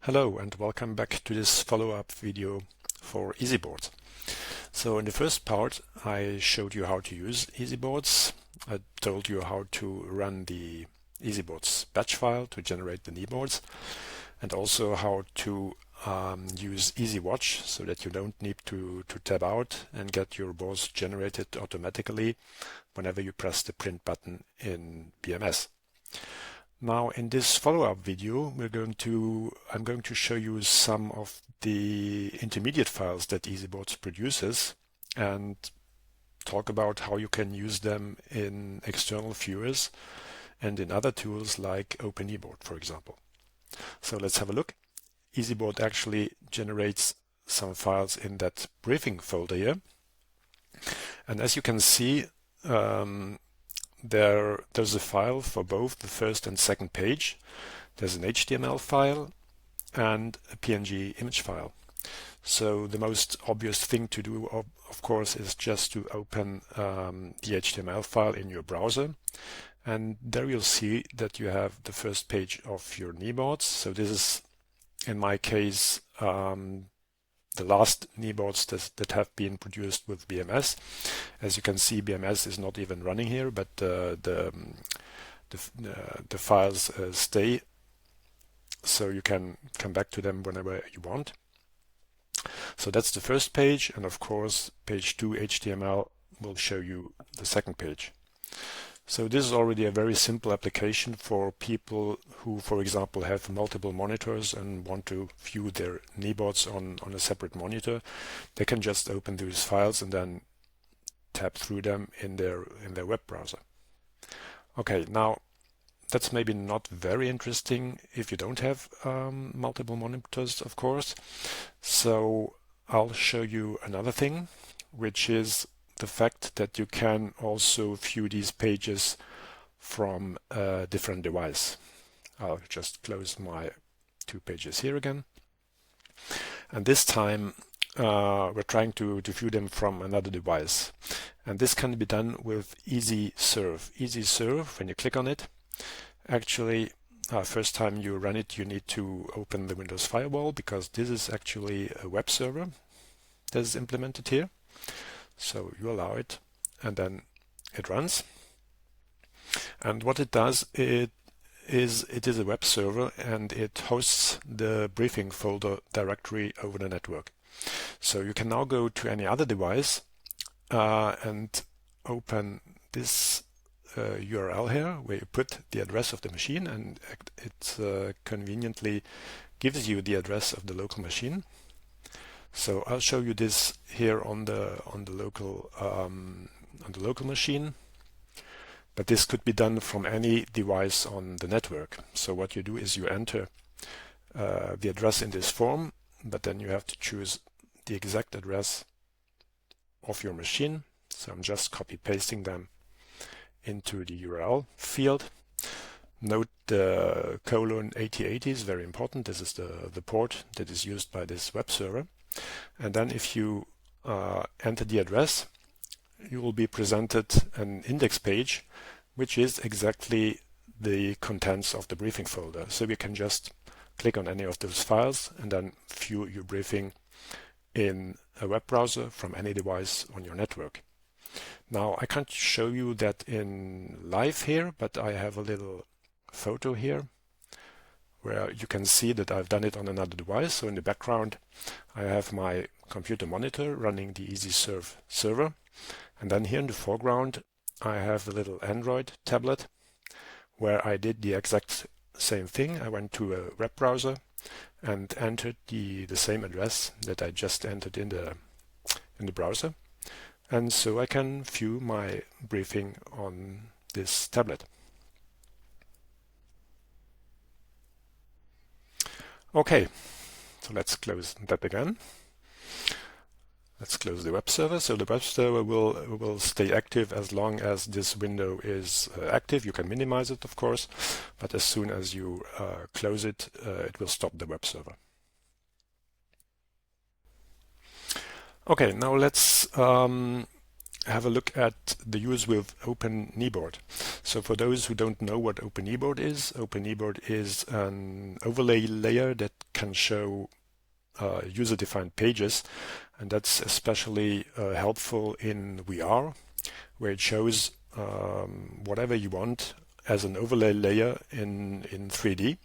Hello and welcome back to this follow-up video for EZBoards. So in the first part I showed you how to use EZBoards. I told you how to run the EZBoards batch file to generate the kneeboards, and also how to use EZWatch so that you don't need to tab out and get your boards generated automatically whenever you press the print button in BMS. Now in this follow-up video I'm going to show you some of the intermediate files that EZBoards produces and talk about how you can use them in external viewers and in other tools like OpenKneeboard, for example. So let's have a look. EZBoard actually generates some files in that briefing folder here, and as you can see there's a file for both the first and second page. There's an HTML file and a PNG image file. So the most obvious thing to do, of course, is just to open the HTML file in your browser, and there you'll see that you have the first page of your kneeboards. So this is, in my case, the last kneeboards that have been produced with BMS. As you can see, BMS is not even running here, but the files stay, so you can come back to them whenever you want. So that's the first page, and of course page 2 HTML will show you the second page. So this is already a very simple application for people who, for example, have multiple monitors and want to view their kneeboards on a separate monitor. They can just open these files and then tab through them in their web browser. Okay, now that's maybe not very interesting if you don't have multiple monitors, of course. So I'll show you another thing, which is the fact that you can also view these pages from a different device. I'll just close my 2 pages here again, and this time we're trying to view them from another device, and this can be done with EZserve. EZserve, when you click on it, actually first time you run it you need to open the Windows firewall, because this is actually a web server that is implemented here. So you allow it, and then it runs. And what it does, it is a web server, and it hosts the briefing folder directory over the network. So you can now go to any other device and open this URL here, where you put the address of the machine, and it conveniently gives you the address of the local machine. So I'll show you this here on the local machine, but this could be done from any device on the network. So what you do is you enter the address in this form, but then you have to choose the exact address of your machine. So I'm just copy pasting them into the URL field. Note the :8080 is very important. This is the port that is used by this web server. And then if you enter the address, you will be presented an index page, which is exactly the contents of the briefing folder. So you can just click on any of those files and then view your briefing in a web browser from any device on your network. Now I can't show you that in live here, but I have a little photo here where you can see that I've done it on another device. So in the background I have my computer monitor running the EZserve server, and then here in the foreground I have a little Android tablet where I did the exact same thing. I went to a web browser and entered the same address that I just entered in the browser, and so I can view my briefing on this tablet. Okay, so let's close that again. Let's close the web server. So the web server will stay active as long as this window is active. You can minimize it, of course, but as soon as you close it, it will stop the web server. Okay, now let's have a look at the use with OpenKneeboard. So for those who don't know what OpenKneeboard is an overlay layer that can show user-defined pages, and that's especially helpful in VR, where it shows whatever you want as an overlay layer in 3D.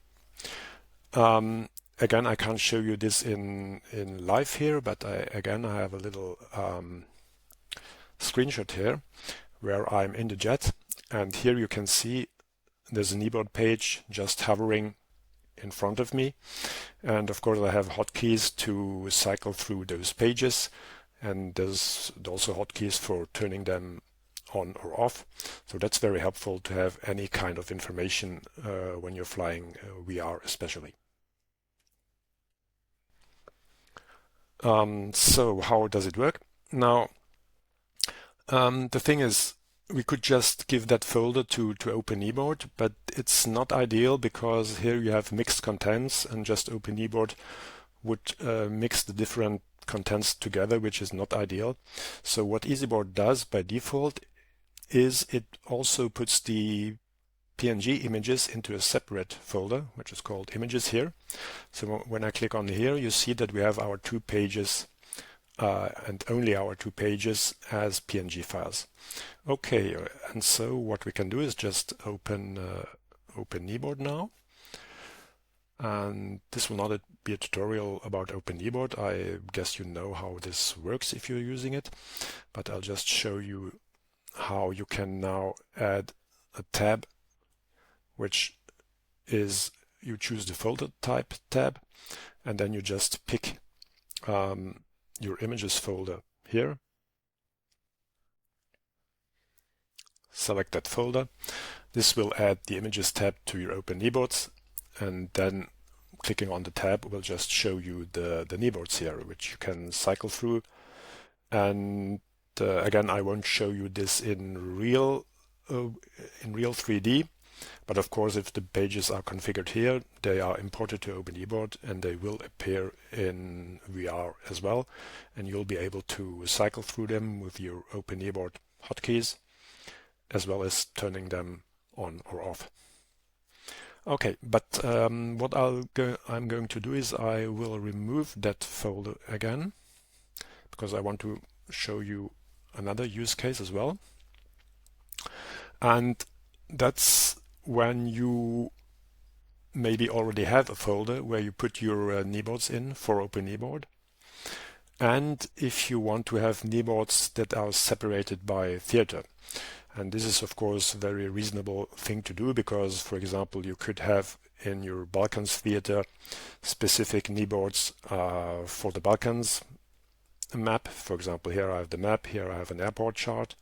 Again, I can't show you this in live here, but I have a little screenshot here where I'm in the jet, and here you can see there's a kneeboard page just hovering in front of me, and of course I have hotkeys to cycle through those pages, and there's also hotkeys for turning them on or off. So that's very helpful to have any kind of information when you're flying VR especially. So how does it work? Now, the thing is, we could just give that folder to OpenKneeboard, but it's not ideal because here you have mixed contents, and just OpenKneeboard would mix the different contents together, which is not ideal. So what EZBoard does by default is it also puts the PNG images into a separate folder, which is called images here. So when I click on here, you see that we have our 2 pages and only our 2 pages as PNG files. Okay, and so what we can do is just open OpenKneeboard now. And this will not be a tutorial about OpenKneeboard. I guess you know how this works if you're using it, but I'll just show you how you can now add a tab, which is you choose the folder type tab, and then you just pick your images folder here. Select that folder. This will add the images tab to your OpenKneeboards, and then clicking on the tab will just show you the kneeboards here, which you can cycle through. And again, I won't show you this in real 3D, but of course, if the pages are configured here, they are imported to OpenKneeboard and they will appear in VR as well, and you'll be able to cycle through them with your OpenKneeboard hotkeys, as well as turning them on or off. Okay, but what I'm going to do is I will remove that folder again, because I want to show you another use case as well. And that's when you maybe already have a folder where you put your kneeboards in for OpenKneeboard. And if you want to have kneeboards that are separated by theater. And this is, of course, a very reasonable thing to do because, for example, you could have in your Balkans theater specific kneeboards for the Balkans map. For example, here I have the map, here I have an airport chart,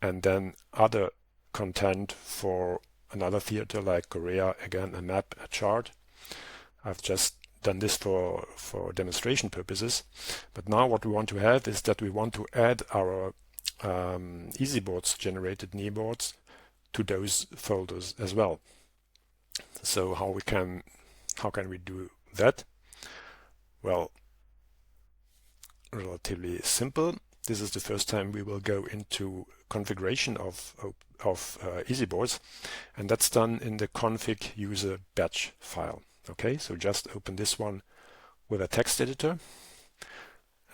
and then other content for another theater like Korea, again a map, a chart. I've just done this for demonstration purposes. But now what we want to have is that we want to add our EZBoards generated kneeboards to those folders as well. So how can we do that? Well, relatively simple. This is the first time we will go into configuration of EZBoards, and that's done in the config user batch file. Okay, so just open this one with a text editor,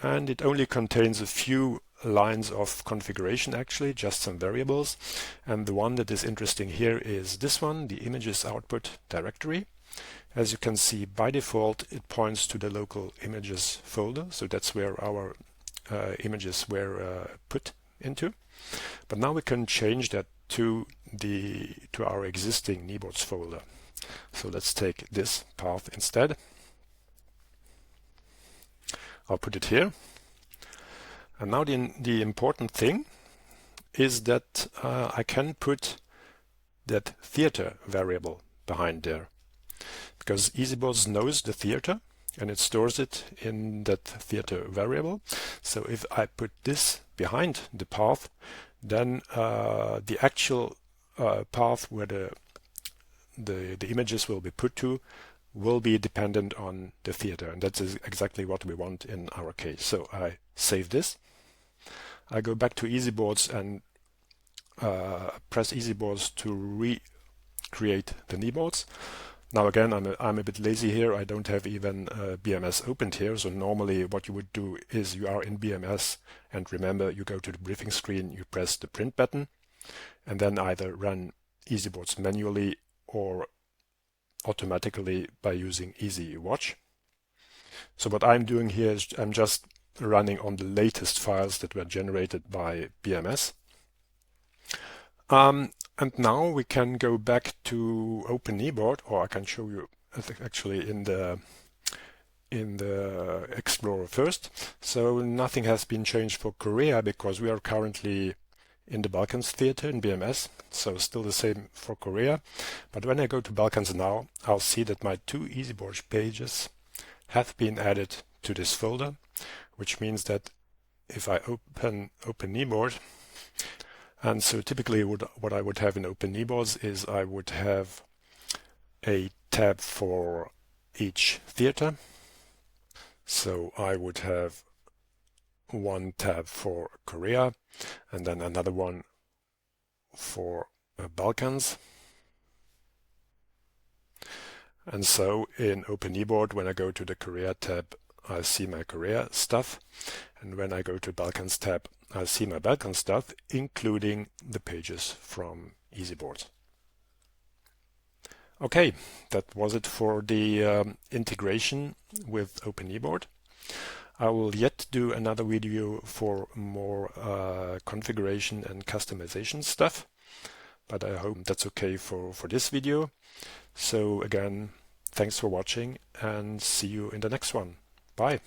and it only contains a few lines of configuration, actually just some variables, and the one that is interesting here is this one, the images output directory. As you can see, by default it points to the local images folder, so that's where our images were put into. But now we can change that to our existing kneeboards folder. So let's take this path instead. I'll put it here. And now the important thing is that I can put that theater variable behind there, because EZBoards knows the theater and it stores it in that theater variable. So if I put this behind the path, then the actual path where the images will be put to will be dependent on the theater, and that's exactly what we want in our case. So I save this. I go back to EZBoards and press EZBoards to recreate the kneeboards. Now again, I'm a bit lazy here. I don't have even BMS opened here. So normally what you would do is you are in BMS, and remember, you go to the briefing screen, you press the print button, and then either run EZBoards manually or automatically by using EZWatch. So what I'm doing here is I'm just running on the latest files that were generated by BMS. And now we can go back to OpenKneeboard, or I can show you actually in the Explorer first. So nothing has been changed for Korea because we are currently in the Balkans theater in BMS, so still the same for Korea. But when I go to Balkans now, I'll see that my 2 EZboards pages have been added to this folder, which means that if I open OpenKneeboard, and so typically what I would have in OpenKneeboards is I would have a tab for each theater. So I would have one tab for Korea and then another one for Balkans. And so in OpenKneeboard, when I go to the Korea tab, I see my Korea stuff. And when I go to Balkans tab, I see my Balkan stuff, including the pages from EZBoards. Okay, that was it for the integration with OpenKneeboard. I will yet do another video for more configuration and customization stuff, but I hope that's okay for this video. So again, thanks for watching and see you in the next one. Bye.